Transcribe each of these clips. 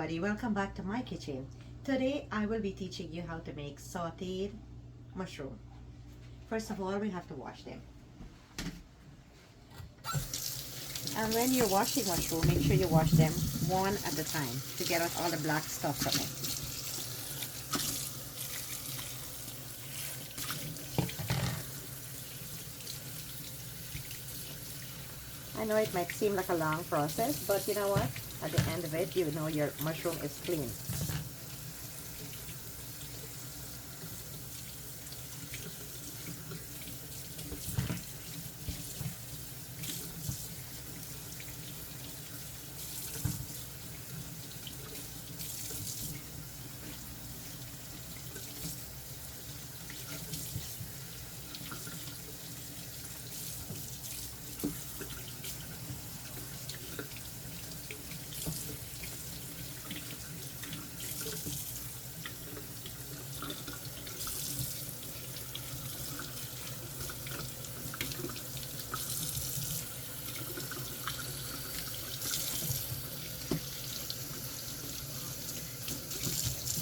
everybody, welcome back to my kitchen. Today I will be teaching you how to make sauteed mushroom. First of all, we have to wash them. And when you're washing mushroom, make sure you wash them one at a time to get out all the black stuff from it. I know it might seem like a long process, but you know what? At the end of it, you know your mushroom is clean.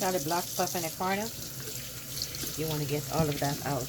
All the black stuff in the corner, you want to get all of that out.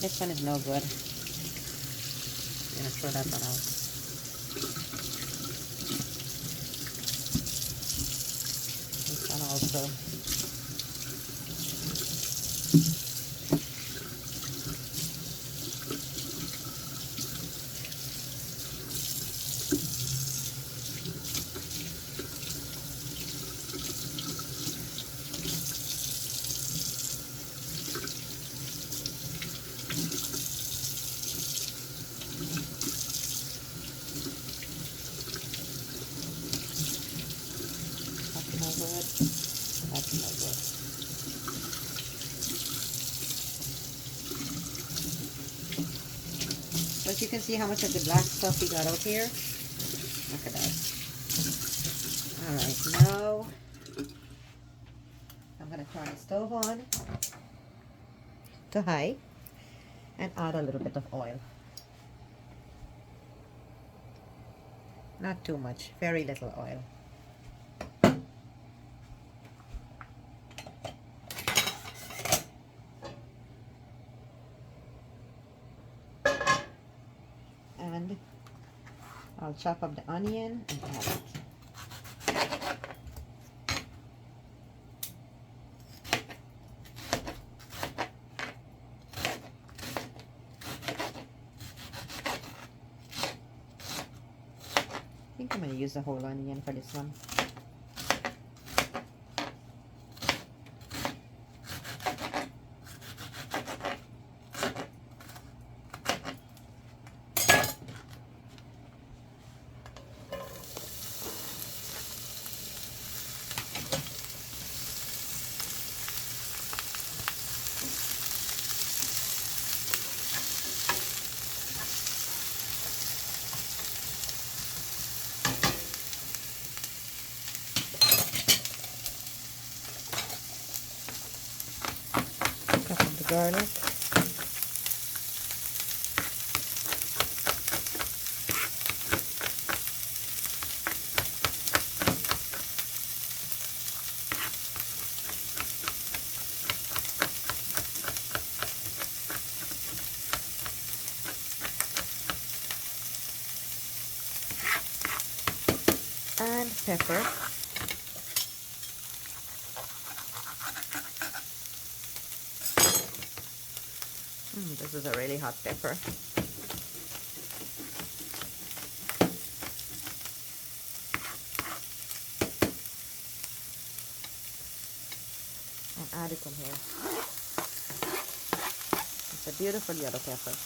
This one is no good. I'm gonna throw that one out. This one also. That's no good. But you can see how much of the black stuff we got out here. Look at that. Alright, now I'm going to turn the stove on to high and add a little bit of oil. Not too much, very little oil. And I'll chop up the onion and add it. I think I'm going to use the whole onion for this one. Chop up the garlic. And pepper. This is a really hot pepper. And add it in here. It's a beautiful yellow pepper.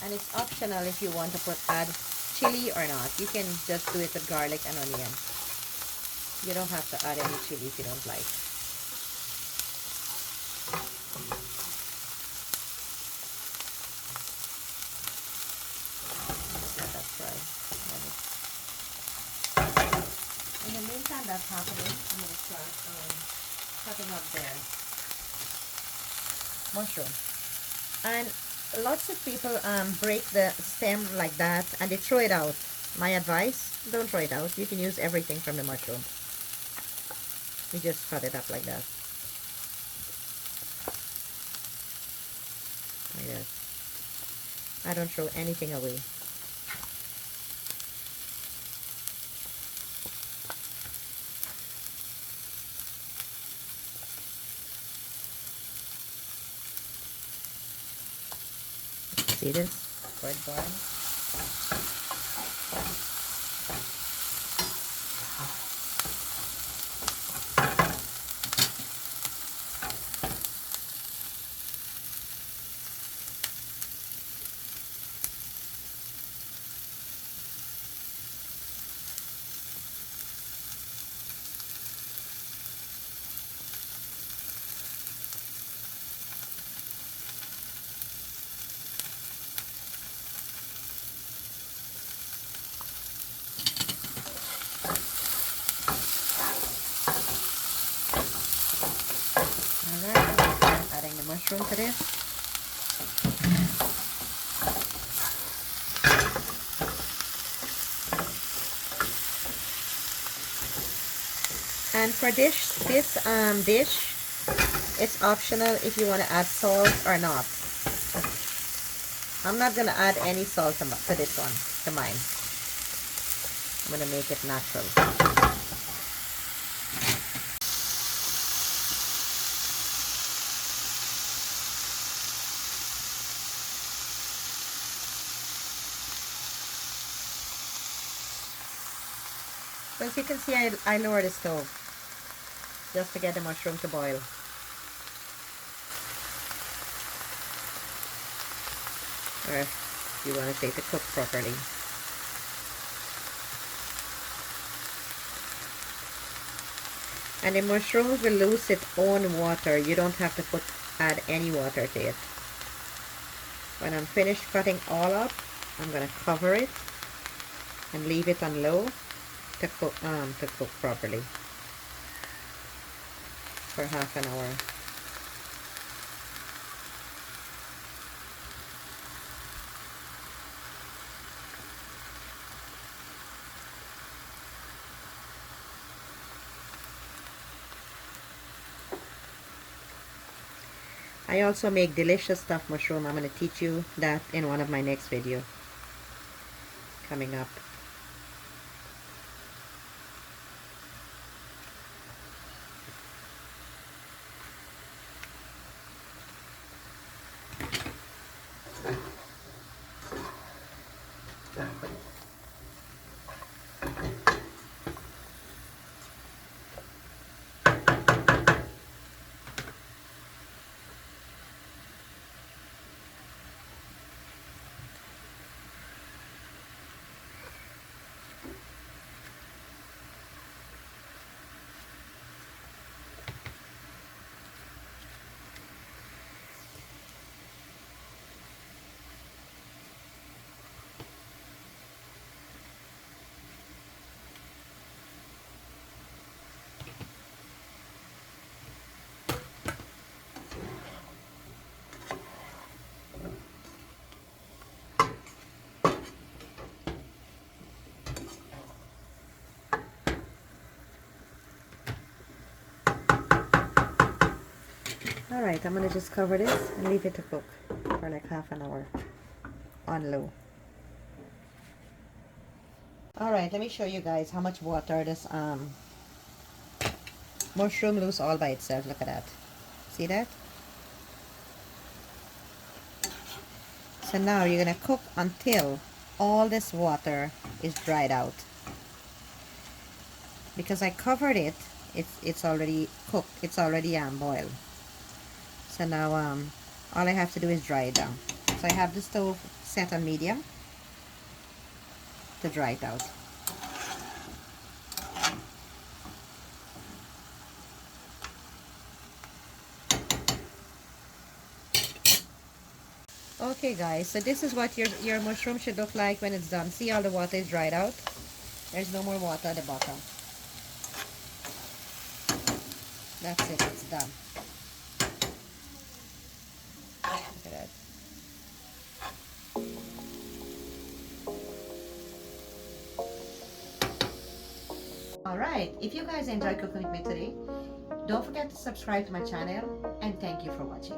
And it's optional if you want to add chili or not. You can just do it with garlic and onion. You don't have to add any chili if you don't like. Let that fry. In the meantime that's happening, I'm going to start cutting up the mushroom. And lots of people break the stem like that and they throw it out. My advice, don't throw it out. You can use everything from the mushroom. You just cut it up like that. Like that. I don't throw anything away. See this? Red barn. Alright, adding the mushroom to this. And for this dish, it's optional if you want to add salt or not. I'm not going to add any salt to this one, to mine. I'm going to make it natural. So as you can see, I lower the stove just to get the mushroom to boil. Or if you want to say to cook properly. And the mushrooms will lose its own water. You don't have to add any water to it. When I'm finished cutting all up, I'm going to cover it and leave it on low to cook properly for half an hour. I also make delicious stuffed mushroom. I'm going to teach you that in one of my next videos coming up. Alright, I'm going to just cover this and leave it to cook for like half an hour on low. Alright, let me show you guys how much water this mushroom lose all by itself. Look at that. See that? So now you're going to cook until all this water is dried out. Because I covered it, it's already cooked. It's already boiled. So now all I have to do is dry it down. So I have the stove set on medium to dry it out. Okay guys, so this is what your mushroom should look like when it's done. See, all the water is dried out. There's no more water at the bottom. That's it, it's done. Look at that. Alright, if you guys enjoyed cooking with me today, don't forget to subscribe to my channel, and thank you for watching.